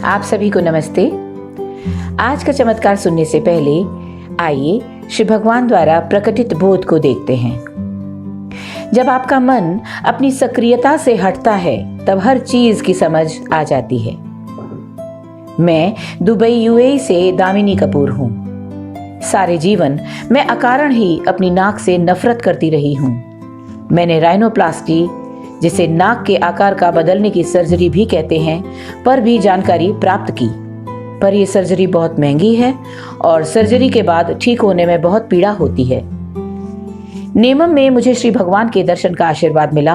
आप सभी को नमस्ते। आज का चमत्कार सुनने से पहले आइए श्री भगवान द्वारा प्रकटित बोध को देखते हैं। जब आपका मन अपनी सक्रियता से हटता है तब हर चीज की समझ आ जाती है। मैं दुबई यूएई से दामिनी कपूर हूं। सारे जीवन मैं अकारण ही अपनी नाक से नफरत करती रही हूं। मैंने राइनोप्लास्टी, जिसे नाक के आकार का बदलने की सर्जरी भी कहते हैं, पर भी जानकारी प्राप्त की, पर यह सर्जरी बहुत महंगी है और सर्जरी के बाद ठीक होने में बहुत पीड़ा होती है। नेमम में मुझे श्री भगवान के दर्शन का आशीर्वाद मिला।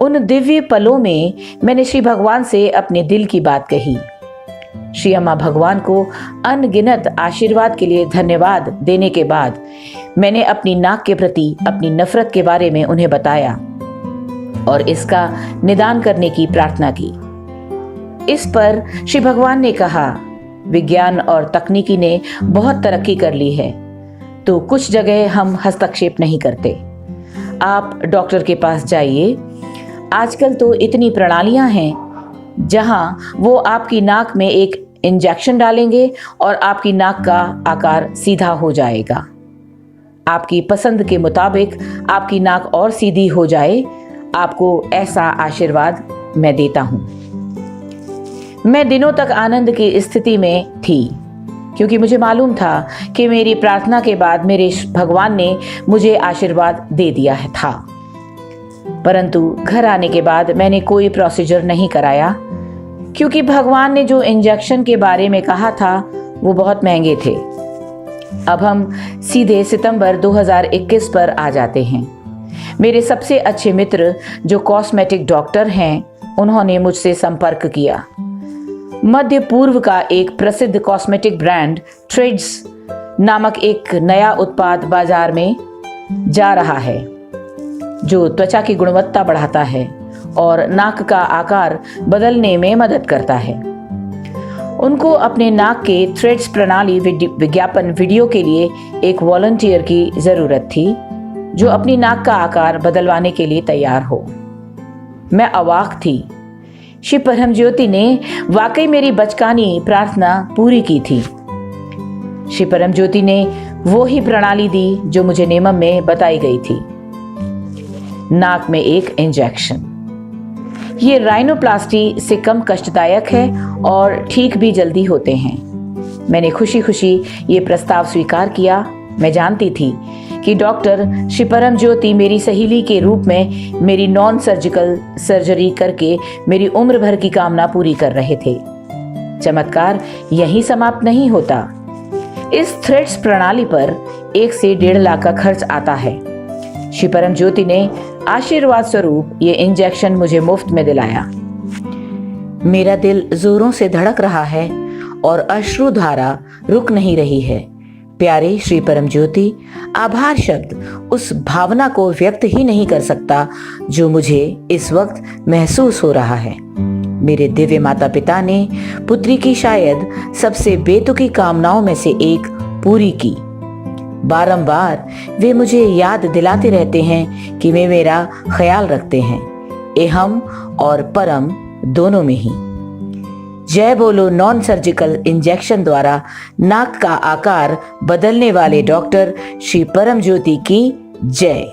उन दिव्य पलों में मैंने श्री भगवान से अपने दिल की बात कही। श्री अम्मा भगवान को अनगिनत आशीर्वाद के लिए धन्यवाद देने के बाद मैंने अपनी नाक के प्रति अपनी नफरत के बारे में उन्हें बताया और इसका निदान करने की प्रार्थना की। इस पर श्री भगवान ने कहा, विज्ञान और तकनीकी ने बहुत तरक्की कर ली है, तो कुछ जगह हम हस्तक्षेप नहीं करते। आप डॉक्टर के पास जाइए। आजकल तो इतनी प्रणालियां हैं जहां वो आपकी नाक में एक इंजेक्शन डालेंगे और आपकी नाक का आकार सीधा हो जाएगा। आपकी पसंद के मुताबिक आपकी नाक और सीधी हो जाए, आपको ऐसा आशीर्वाद मैं देता हूं। मैं दिनों तक आनंद की स्थिति में थी, क्योंकि मुझे मालूम था कि मेरी प्रार्थना के बाद मेरे भगवान ने मुझे आशीर्वाद दे दिया था। परंतु घर आने के बाद मैंने कोई प्रोसीजर नहीं कराया, क्योंकि भगवान ने जो इंजेक्शन के बारे में कहा था वो बहुत महंगे थे। अब हम सीधे सितंबर 2021 पर आ जाते हैं। मेरे सबसे अच्छे मित्र जो कॉस्मेटिक डॉक्टर हैं, उन्होंने मुझसे संपर्क किया। मध्य पूर्व का एक प्रसिद्ध कॉस्मेटिक ब्रांड ट्रेड्स नामक एक नया उत्पाद बाजार में जा रहा है, जो त्वचा की गुणवत्ता बढ़ाता है और नाक का आकार बदलने में मदद करता है। उनको अपने नाक के थ्रेड्स प्रणाली विज्ञापन वीडियो के लिए एक वॉलंटियर की जरूरत थी, जो अपनी नाक का आकार बदलवाने के लिए तैयार हो। मैं अवाक थी। श्री परम ज्योति ने वाकई मेरी बचकानी प्रार्थना पूरी की थी। श्री परम ज्योति ने वो ही प्रणाली दी जो मुझे नेमम में बताई गई थी। नाक में एक इंजेक्शन। ये राइनोप्लास्टी से कम कष्टदायक है और ठीक भी जल्दी होते हैं। मैंने खुशी खुशी ये प्रस्ताव स्वीकार किया। मैं जानती थी कि डॉक्टर श्री परम ज्योति मेरी सहेली के रूप में मेरी नॉन सर्जिकल सर्जरी करके मेरी उम्र भर की कामना पूरी कर रहे थे। चमत्कार यहीं समाप्त नहीं होता। इस थ्रेड्स प्रणाली पर 1 से 1.5 लाख का खर्च आता है। श्री परम ज्योति ने आशीर्वाद स्वरूप ये इंजेक्शन मुझे मुफ्त में दिलाया। मेरा दिल जोरों से धड़क रहा है और अश्रुधारा रुक नहीं रही है। प्यारे श्री परम ज्योति, आभार शब्द उस भावना को व्यक्त ही नहीं कर सकता जो मुझे इस वक्त महसूस हो रहा है। मेरे दिव्य माता पिता ने पुत्री की शायद सबसे बेतुकी कामनाओं में से एक पूरी की। बारंबार वे मुझे याद दिलाते रहते हैं कि वे मेरा ख्याल रखते हैं, एहम और परम दोनों में ही। जय बोलो नॉन सर्जिकल इंजेक्शन द्वारा नाक का आकार बदलने वाले डॉक्टर श्री परम ज्योति की जय।